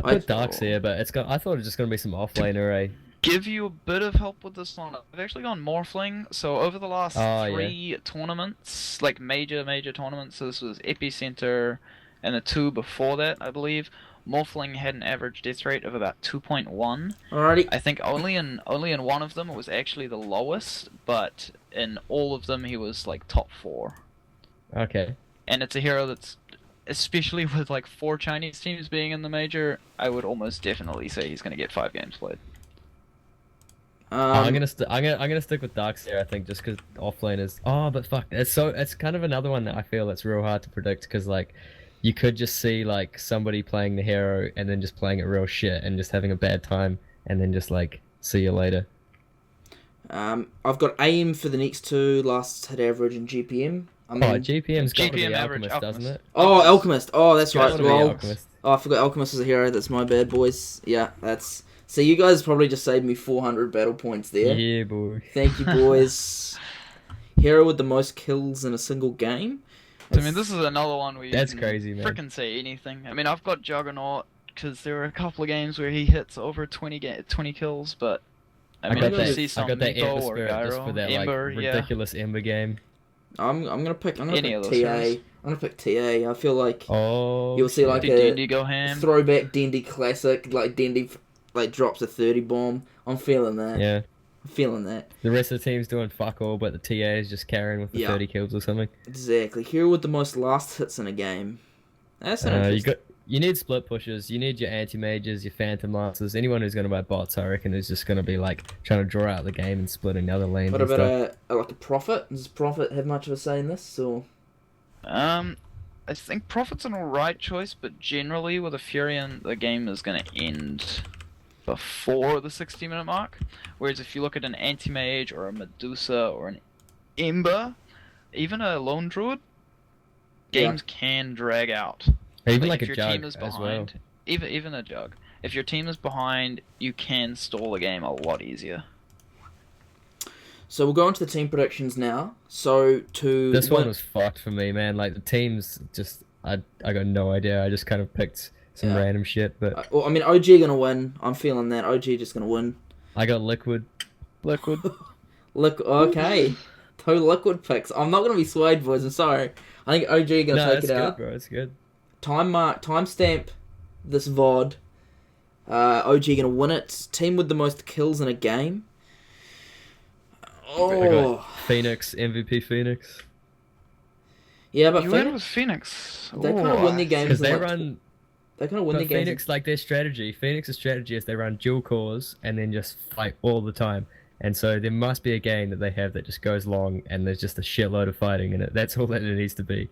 put Darks here, but I thought it was just gonna be some offlaner, eh? Give you a bit of help with this one. I've actually gone Morphling. So over the last three tournaments, like major tournaments, so this was Epicenter and the two before that, I believe. Morphling had an average death rate of about 2.1. Alrighty. I think only in one of them it was actually the lowest, but in all of them he was like top 4. Okay. And it's a hero that's, especially with like 4 Chinese teams being in the major, I would almost definitely say he's going to get 5 games played. I'm gonna stick with Darks here. I think just because offlane is. Oh, but fuck, it's kind of another one that I feel that's real hard to predict because like. You could just see like somebody playing the hero and then just playing it real shit and just having a bad time and then just like see you later. I've got aim for the next 2, last hit average and GPM. I mean, GPM's got to be average, Alchemist, doesn't it? Oh, Alchemist. Oh, that's right. Well, Alchemist. oh, I forgot Alchemist is a hero. That's my bad, boys. Yeah, that's. So you guys probably just saved me 400 battle points there. Yeah, boy. Thank you, boys. Hero with the most kills in a single game. I mean, this is another one where you That's can crazy, man. frickin' say anything. I mean, I've got Juggernaut because there were a couple of games where he hits over 20 kills, but I mean, got if you see some I got that Miko Ember or Spirit just Gyro, for that Ember, like ridiculous Ember game. I'm gonna pick Any of those TA. heroes. I'm gonna pick TA. I feel like you'll see like Did a Dendy go ham? throwback Dendy classic, like Dendy like drops a 30 bomb. I'm feeling that. Yeah. I'm feeling that. The rest of the team's doing fuck all, but the TA is just carrying with the 30 kills or something. Exactly. Hero with the most last hits in a game. That's an interesting. You need split pushers. You need your anti-mages, your phantom lancers. Anyone who's going to buy bots, I reckon, is just going to be like trying to draw out the game and splitting the other lanes. What and about stuff. like a Prophet? Does Prophet have much of a say in this? Or I think Prophet's an alright choice, but generally with a Furion, the game is going to end before the 60-minute mark. Whereas if you look at an anti-mage or a Medusa or an Ember, even a Lone Druid, games can drag out. Or even like like if a your jug team is as well. behind, even a jug. If your team is behind, you can stall the game a lot easier. so we'll go on to the team predictions now. So to This one was fucked for me, man. Like the teams, just I got no idea. I just kind of picked some random shit, but well, I mean, OG are gonna win. I'm feeling that OG just gonna win. I got Liquid. Okay. 2 Liquid picks. I'm not gonna be swayed, boys. I'm sorry. I think OG are gonna take it out. Bro. It's good. Timestamp this VOD. OG gonna win it. Team with the most kills in a game. I Oh, got Phoenix, MVP Phoenix. yeah, but You went with Phoenix. they kind of win their games. Because they in, like, run. They kind of win their But games. Phoenix, like their strategy, Phoenix's strategy is they run dual cores and then just fight all the time. And so there must be a game that they have that just goes long and there's just a shitload of fighting in it. That's all that it needs to be.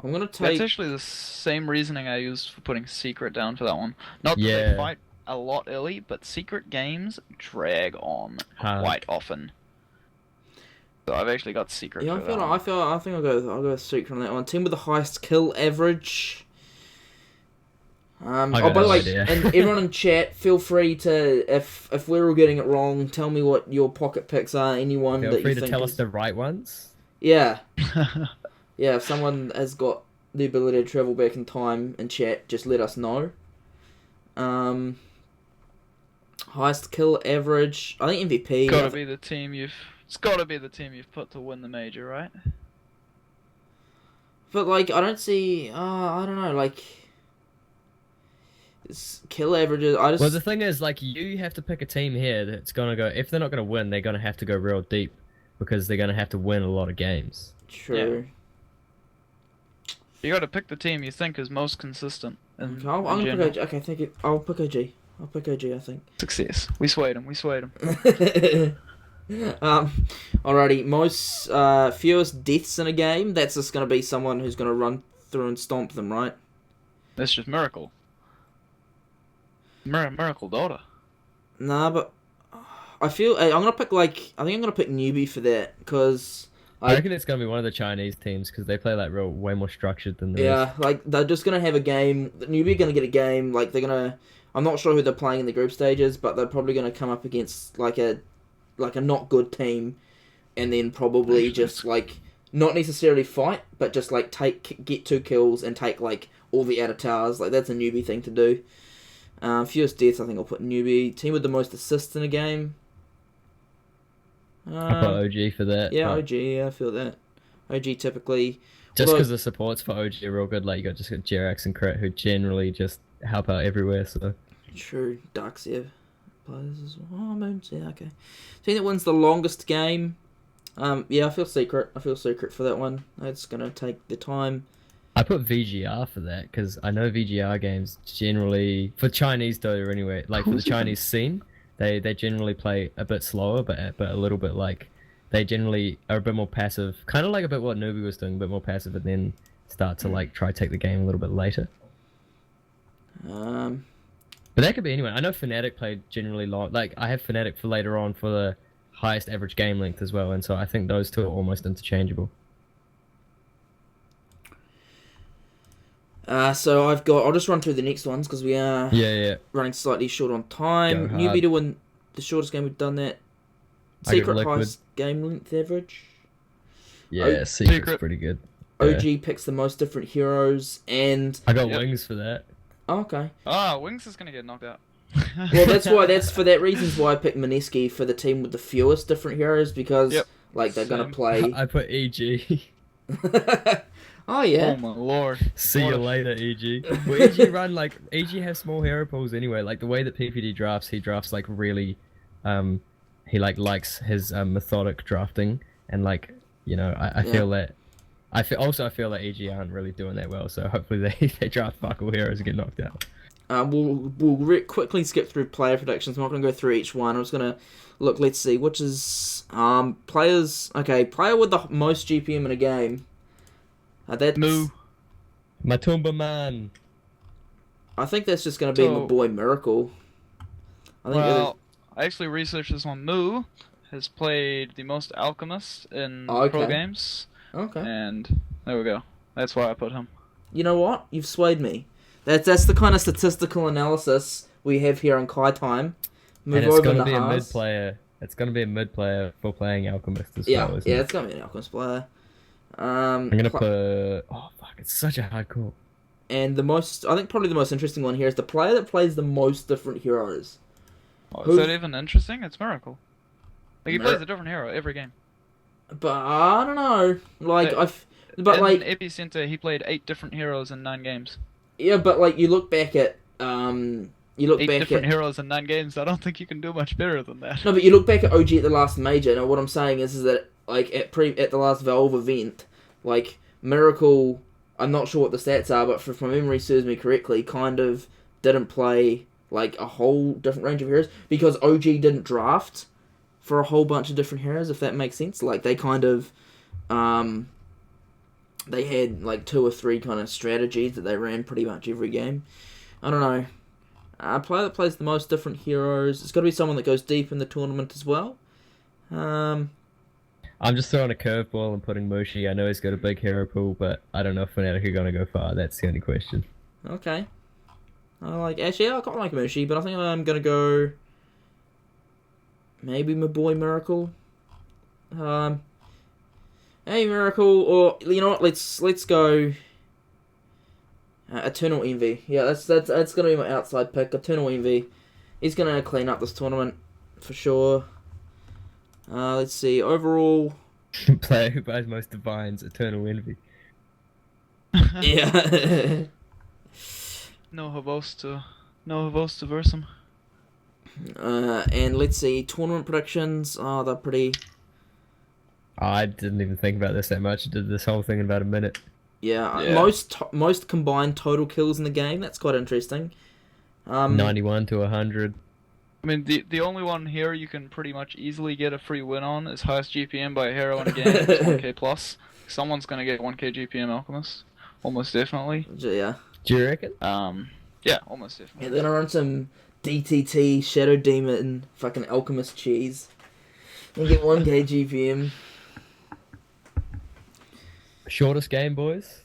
I'm gonna take. That's actually the same reasoning I used for putting Secret down for that one. Not that Yeah. they fight a lot early, but Secret games drag on quite often. So I've actually got Secret. Yeah, for that one. I think I'll go with Secret on that one. Team with the highest kill average. I Oh, got by the no way, idea. and everyone in chat, feel free to, if we're all getting it wrong, tell me what your pocket picks are. Anyone Feel that free you to think tell is... us the right ones. Yeah, yeah. If someone has got the ability to travel back in time in chat, just let us know. Highest kill average. I think MVP. It's gotta be the team you've put to win the major, right? But like, I don't see. I don't know. Like, kill averages. I just. Well, the thing is, like, you have to pick a team here that's gonna go. If they're not gonna win, they're gonna have to go real deep because they're gonna have to win a lot of games. True. You gotta pick the team you think is most consistent. Okay, I'm gonna pick OG. Okay, thank you. I'll pick OG. I'll pick OG. I think. Success. We swayed him. Alrighty. Most fewest deaths in a game. That's just gonna be someone who's gonna run through and stomp them, right? That's just Miracle. Miracle daughter. Nah, but I feel I'm gonna pick I think I'm gonna pick newbie for that because I reckon it's gonna be one of the Chinese teams because they play like way more structured than the Yeah, rest. like they're just gonna have a game. The newbie are gonna get a game. Like they're gonna. I'm not sure who they're playing in the group stages, but they're probably gonna come up against like a not good team, and then probably Actually, just like not necessarily fight, but just like get 2 kills and take like all the outer towers. Like that's a newbie thing to do. Fewest deaths, I think I'll put newbie. Team with the most assists in a game. I put OG for that. Yeah, but OG. Yeah, I feel that. OG typically. just Although, because the supports for OG are real good, like you got Jerax and Crit who generally just help out everywhere. So true, Darksev plays as well. Oh, Moons, yeah, okay. Team that wins the longest game. Yeah, I feel Secret. I feel Secret for that one. It's gonna take the time. I put VGR for that because I know VGR games generally for Chinese Dota anyway. Like for the Chinese scene, they generally play a bit slower, but a little bit like they generally are a bit more passive, kind of like a bit what Nubi was doing, a bit more passive, and then start to like try to take the game a little bit later. Um, But that could be anyone. I know Fnatic played generally long. Like I have Fnatic for later on for the highest average game length as well, and so I think those two are almost interchangeable. so I'll just run through the next ones because we are Yeah. running slightly short on time. Go Newbie hard. to win the shortest game we've done that. I got Secret Liquid. highest game length average. Yeah, Secret's pretty good. Yeah. OG picks the most different heroes and I got Yep. Wings for that. okay. Wings is gonna get knocked out. Well, that's for that reasons why I picked Mineski for the team with the fewest different heroes because Yep. like they're gonna Same. play. I put EG. Oh yeah. Oh my lord. See What you a- later, EG. Well, EG run like EG has small hero pools anyway. Like the way that PPD drafts, he drafts like really, he like likes his methodic drafting and like I Yeah. feel that. I feel that EG aren't really doing that well. So hopefully they draft fuck all heroes and get knocked out. We'll quickly skip through player predictions. I'm not going to go through each one. I'm just going to look. Let's see, which is players. Okay, player with the most GPM in a game. That's Moo. Matumba man. I think that's just going to be my So- boy Miracle. I think Well, I actually researched this one. Moo has played the most Alchemist in Oh, okay. pro games, okay. and there we go. That's why I put him. You know what? You've swayed me. That's the kind of statistical analysis we have here on Kai Time. Move And it's over gonna to be a mid Haas. player. It's gonna be a mid player for playing Alchemist as Yeah, well. Isn't yeah, it? it's gonna be an Alchemist player. I'm gonna put. Oh fuck! It's such a hard call. And I think probably the most interesting one here is the player that plays the most different heroes. Oh, Who- is that even interesting? It's Miracle. Like he Mir- plays a different hero every game. But I don't know, like Uh, but in like Epicenter, he played 8 different heroes in 9 games. yeah, but like you look back at 8 different heroes in 9 games. I don't think you can do much better than that. no, but you look back at OG at the last major. Now what I'm saying is that like at the last Valve event, like Miracle, I'm not sure what the stats are, but if my memory serves me correctly, kind of didn't play like a whole different range of heroes because OG didn't draft for a whole bunch of different heroes, if that makes sense. Like they kind of they had like 2 or 3 kind of strategies that they ran pretty much every game. I don't know. A player that plays the most different heroes. It's got to be someone that goes deep in the tournament as well. I'm just throwing a curveball and putting Moshi. I know he's got a big hero pool, but I don't know if Fnatic are gonna go far. That's the only question. Okay. I quite like Mushi, but I think I'm gonna go maybe my boy Miracle. Hey Miracle, or you know what? Let's go. Eternal Envy. Yeah, that's gonna be my outside pick. Eternal Envy. He's gonna clean up this tournament for sure. Let's see. Overall, Player who buys most divines, Eternal Envy. yeah. No Havos to verse him. And let's see. Tournament predictions. Oh, they're pretty. I didn't even think about this that much. I did this whole thing in about a minute. Yeah, Yeah. most combined total kills in the game. That's quite interesting. 91 to 100. I mean, the only one here you can pretty much easily get a free win on is highest GPM by a hero in a game. It's 1k plus. Someone's gonna get 1k GPM Alchemist, almost definitely. Yeah. Do you reckon? Yeah, almost Yeah, definitely. they're gonna run some DTT Shadow Demon fucking Alchemist cheese and get 1k GPM. Shortest game, boys.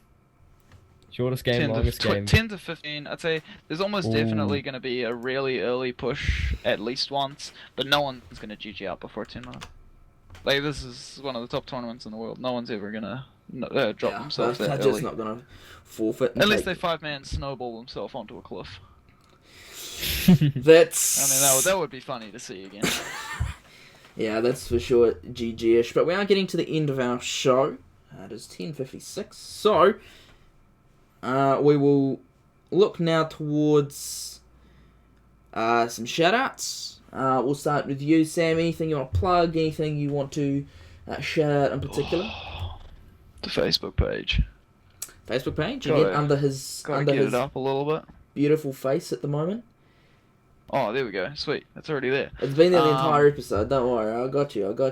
Shortest game, longest game. 10 to 15. I'd say there's almost definitely going to be a really early push at least once, but no one's going to GG out before 10 minutes. Like, this is one of the top tournaments in the world. No one's ever going to drop themselves that they're early. just not going to forfeit. Unless they 5-man snowball themselves onto a cliff. That's... I mean, that would be funny to see again. Yeah, that's for sure GG-ish. But we are getting to the end of our show. It is 10:56. So, we will look now towards some shout-outs. We'll start with you, Sam. Anything you want to plug? Anything you want to shout out in particular? The Facebook page. Facebook page? Gotta- Again, under his Get it up a little bit. beautiful face at the moment. Oh, there we go. Sweet. That's already there. It's been there the entire episode. Don't worry. I got you. Other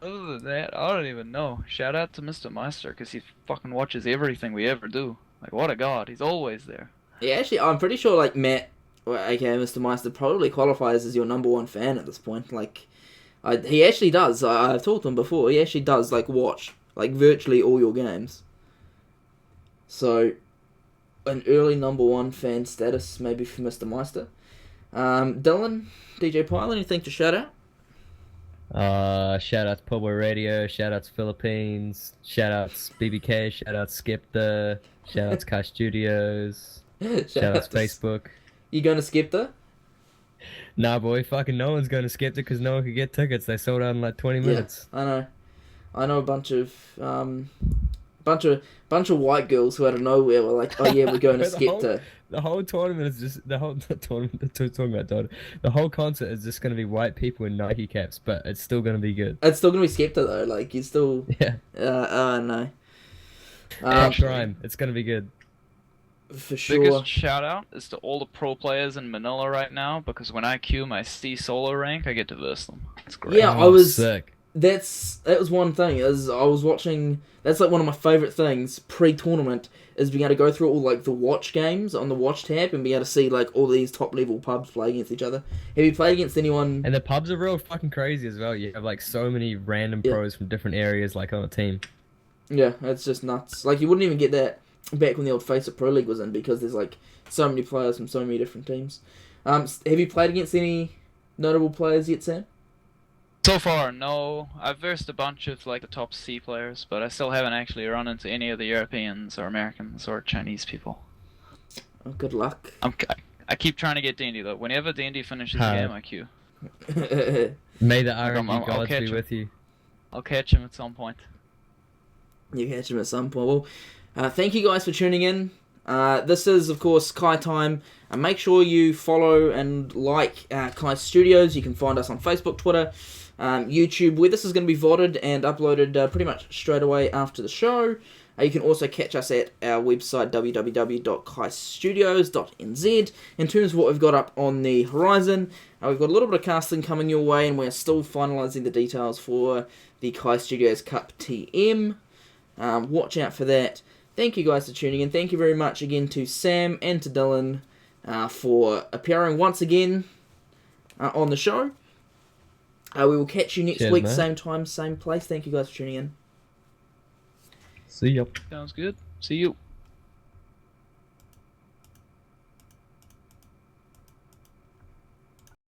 than that, I don't even know. Shout out to Mr. Meister, because he fucking watches everything we ever do. Like, what a god. He's always there. Yeah, actually, I'm pretty sure, like, Matt, aka Mr. Meister, probably qualifies as your #1 fan at this point. Like, he actually does. I've talked to him before. He actually does, like, watch, like, virtually all your games. So, an early #1 fan status, maybe for Mr. Meister. Dylan, DJ Pyle, anything to shout out? Shout out to Pobo Radio, shout out to Philippines, shout out to BBK, shout out to Skepta, shout out to Kai Studios, shout out to Facebook. You going to Skepta? Nah, boy, fucking no one's going to Skepta because no one could get tickets. They sold out in like 20 minutes. Yeah, I know a bunch of white girls who out of nowhere were like, oh yeah, we're going to Skepta. The whole tournament is just the whole concert is just gonna be white people in Nike caps, but it's still gonna be good. It's still gonna be Skepta though. Like you still. Yeah. No. Rhyme. It's gonna be good. For sure. Biggest shout out is to all the pro players in Manila right now, because when I queue my C solo rank, I get to verse them. It's great. Yeah, I was sick. That was one thing. Is I was watching. That's like one of my favorite things pre-tournament is being able to go through all like the watch games on the watch tab and be able to see like all these top level pubs play against each other. Have you played against anyone? And the pubs are real fucking crazy as well. You have like so many random pros from different areas like on a team. Yeah, it's just nuts. Like you wouldn't even get that back when the old Face It Pro League was in because there's like so many players from so many different teams. Have you played against any notable players yet, Sam? So far, no. I've versed a bunch of like the top C players, but I still haven't actually run into any of the Europeans or Americans or Chinese people. Oh, good luck. I keep trying to get Dandy though. Whenever Dandy finishes the game, I queue. May the RNG gods be with you. I'll catch him at some point. You catch him at some point. Well, thank you guys for tuning in. This is, of course, Kai Time. Make sure you follow and like Kai Studios. You can find us on Facebook, Twitter, YouTube, where this is going to be VODed and uploaded pretty much straight away after the show. You can also catch us at our website, www.kaistudios.nz. In terms of what we've got up on the horizon, we've got a little bit of casting coming your way, and we're still finalising the details for the Kai Studios Cup TM. Watch out for that. Thank you guys for tuning in. Thank you very much again to Sam and to Dylan for appearing once again on the show. We will catch you next week, same time, same place. Thank you guys for tuning in. See ya. Sounds good. See you.